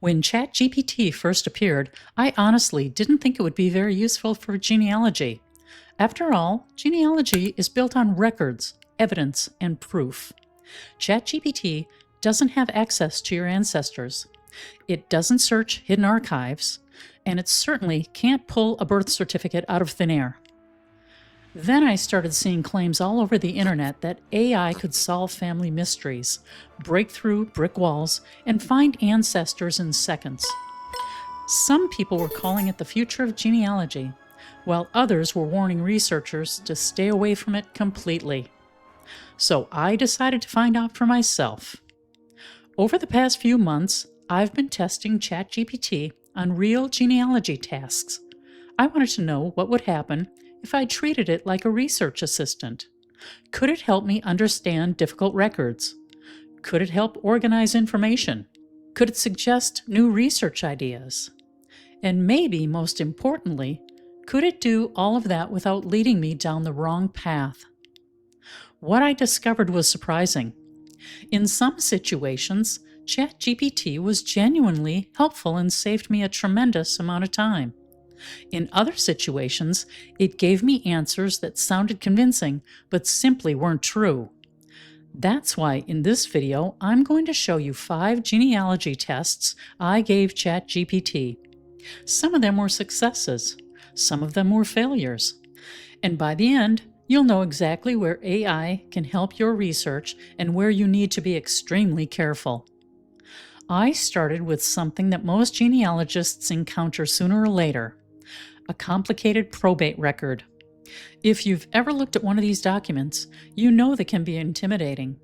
When ChatGPT first appeared, I honestly didn't think it would be very useful for genealogy. After all, genealogy is built on records, evidence, and proof. ChatGPT doesn't have access to your ancestors. It doesn't search hidden archives, and it certainly can't pull a birth certificate out of thin air. Then I started seeing claims all over the internet that AI could solve family mysteries, break through brick walls, and find ancestors in seconds. Some people were calling it the future of genealogy, while others were warning researchers to stay away from it completely. So I decided to find out for myself. Over the past few months, I've been testing ChatGPT on real genealogy tasks. I wanted to know what would happen if I treated it like a research assistant. Could it help me understand difficult records? Could it help organize information? Could it suggest new research ideas? And maybe most importantly, could it do all of that without leading me down the wrong path? What I discovered was surprising. In some situations, ChatGPT was genuinely helpful and saved me a tremendous amount of time. In other situations, it gave me answers that sounded convincing but simply weren't true. That's why in this video, I'm going to show you 5 genealogy tests I gave ChatGPT. Some of them were successes, some of them were failures. And by the end, you'll know exactly where AI can help your research and where you need to be extremely careful. I started with something that most genealogists encounter sooner or later: a complicated probate record. If you've ever looked at one of these documents, you know they can be intimidating.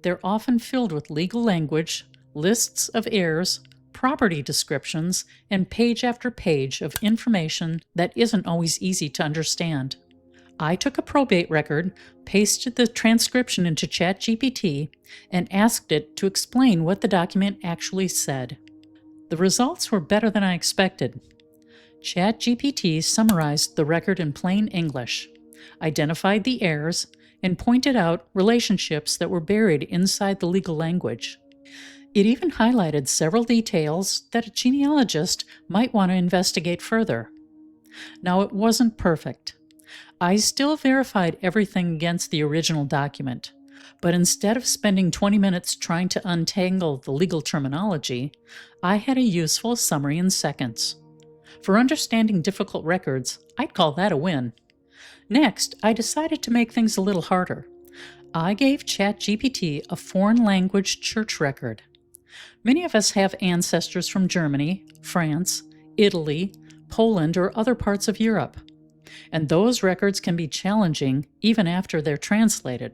They're often filled with legal language, lists of heirs, property descriptions, and page after page of information that isn't always easy to understand. I took a probate record, pasted the transcription into ChatGPT, and asked it to explain what the document actually said. The results were better than I expected. ChatGPT summarized the record in plain English, identified the heirs, and pointed out relationships that were buried inside the legal language. It even highlighted several details that a genealogist might want to investigate further. Now, it wasn't perfect. I still verified everything against the original document, but instead of spending 20 minutes trying to untangle the legal terminology, I had a useful summary in seconds. For understanding difficult records, I'd call that a win. Next, I decided to make things a little harder. I gave ChatGPT a foreign language church record. Many of us have ancestors from Germany, France, Italy, Poland, or other parts of Europe. And those records can be challenging even after they're translated.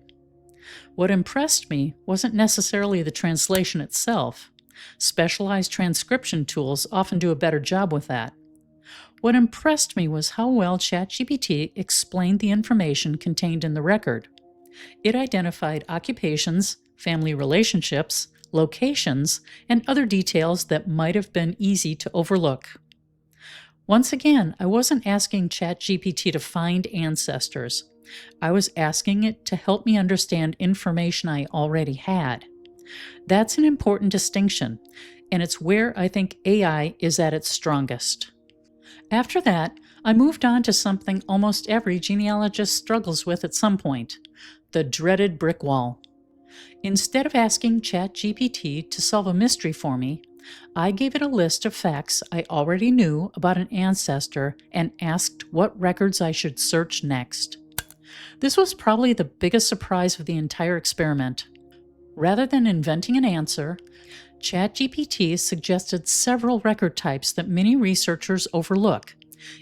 What impressed me wasn't necessarily the translation itself. Specialized transcription tools often do a better job with that. What impressed me was how well ChatGPT explained the information contained in the record. It identified occupations, family relationships, locations, and other details that might have been easy to overlook. Once again, I wasn't asking ChatGPT to find ancestors. I was asking it to help me understand information I already had. That's an important distinction, and it's where I think AI is at its strongest. After that, I moved on to something almost every genealogist struggles with at some point: the dreaded brick wall. Instead of asking ChatGPT to solve a mystery for me, I gave it a list of facts I already knew about an ancestor and asked what records I should search next. This was probably the biggest surprise of the entire experiment. Rather than inventing an answer, ChatGPT suggested several record types that many researchers overlook,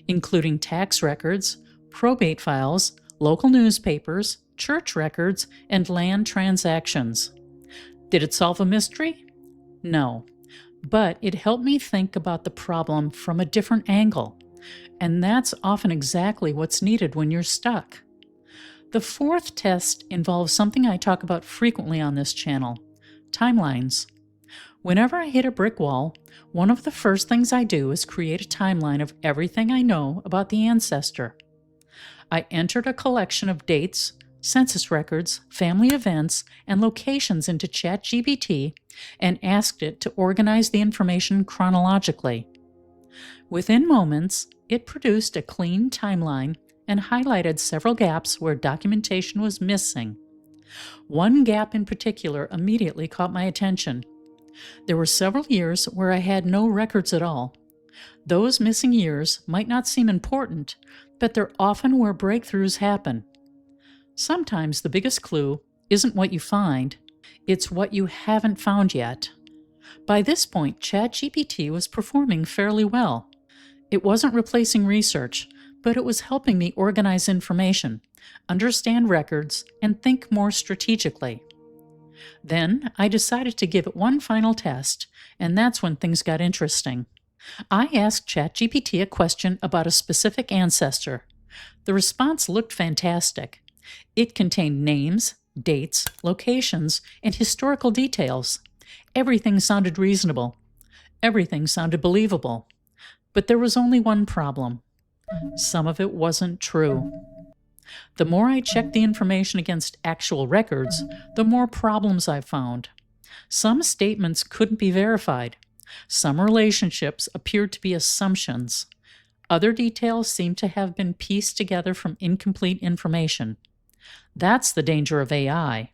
including tax records, probate files, local newspapers, church records, and land transactions. Did it solve a mystery? No. But it helped me think about the problem from a different angle, and that's often exactly what's needed when you're stuck. The 4th test involves something I talk about frequently on this channel: timelines. Whenever I hit a brick wall, one of the first things I do is create a timeline of everything I know about the ancestor. I entered a collection of dates, census records, family events, and locations into ChatGPT and asked it to organize the information chronologically. Within moments, it produced a clean timeline and highlighted several gaps where documentation was missing. One gap in particular immediately caught my attention. There were several years where I had no records at all. Those missing years might not seem important, but they're often where breakthroughs happen. Sometimes the biggest clue isn't what you find, it's what you haven't found yet. By this point, ChatGPT was performing fairly well. It wasn't replacing research, but it was helping me organize information, understand records, and think more strategically. Then I decided to give it one final test, and that's when things got interesting. I asked ChatGPT a question about a specific ancestor. The response looked fantastic. It contained names, dates, locations, and historical details. Everything sounded reasonable. Everything sounded believable. But there was only one problem. Some of it wasn't true. The more I checked the information against actual records, the more problems I found. Some statements couldn't be verified. Some relationships appeared to be assumptions. Other details seemed to have been pieced together from incomplete information. That's the danger of AI.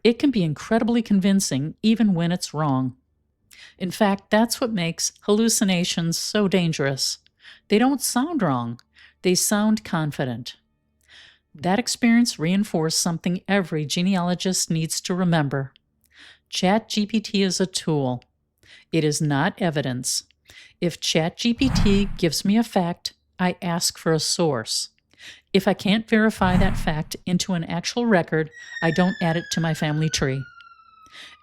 It can be incredibly convincing even when it's wrong. In fact, that's what makes hallucinations so dangerous. They don't sound wrong. They sound confident. That experience reinforced something every genealogist needs to remember. ChatGPT is a tool. It is not evidence. If ChatGPT gives me a fact, I ask for a source. If I can't verify that fact into an actual record, I don't add it to my family tree.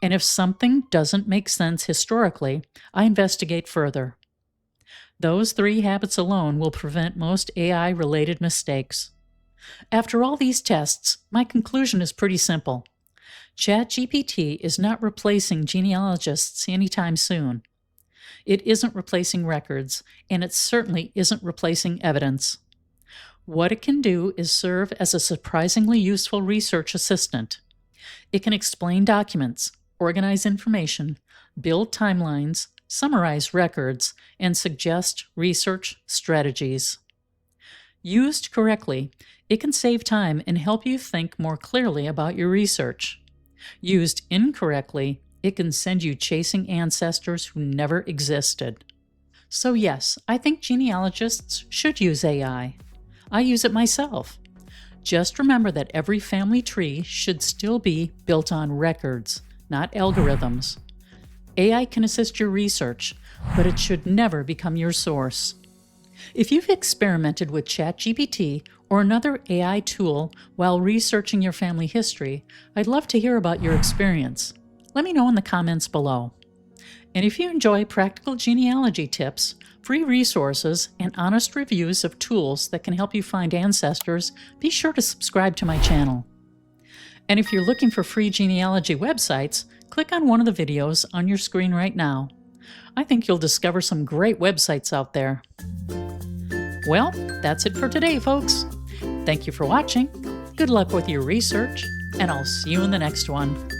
And if something doesn't make sense historically, I investigate further. Those 3 habits alone will prevent most AI-related mistakes. After all these tests, my conclusion is pretty simple. ChatGPT is not replacing genealogists anytime soon. It isn't replacing records, and it certainly isn't replacing evidence. What it can do is serve as a surprisingly useful research assistant. It can explain documents, organize information, build timelines, summarize records, and suggest research strategies. Used correctly, it can save time and help you think more clearly about your research. Used incorrectly, it can send you chasing ancestors who never existed. So yes, I think genealogists should use AI. I use it myself. Just remember that every family tree should still be built on records, not algorithms. AI can assist your research, but it should never become your source. If you've experimented with ChatGPT or another AI tool while researching your family history, I'd love to hear about your experience. Let me know in the comments below. And if you enjoy practical genealogy tips, free resources, and honest reviews of tools that can help you find ancestors, be sure to subscribe to my channel. And if you're looking for free genealogy websites, click on one of the videos on your screen right now. I think you'll discover some great websites out there. Well, that's it for today, folks. Thank you for watching. Good luck with your research, and I'll see you in the next one.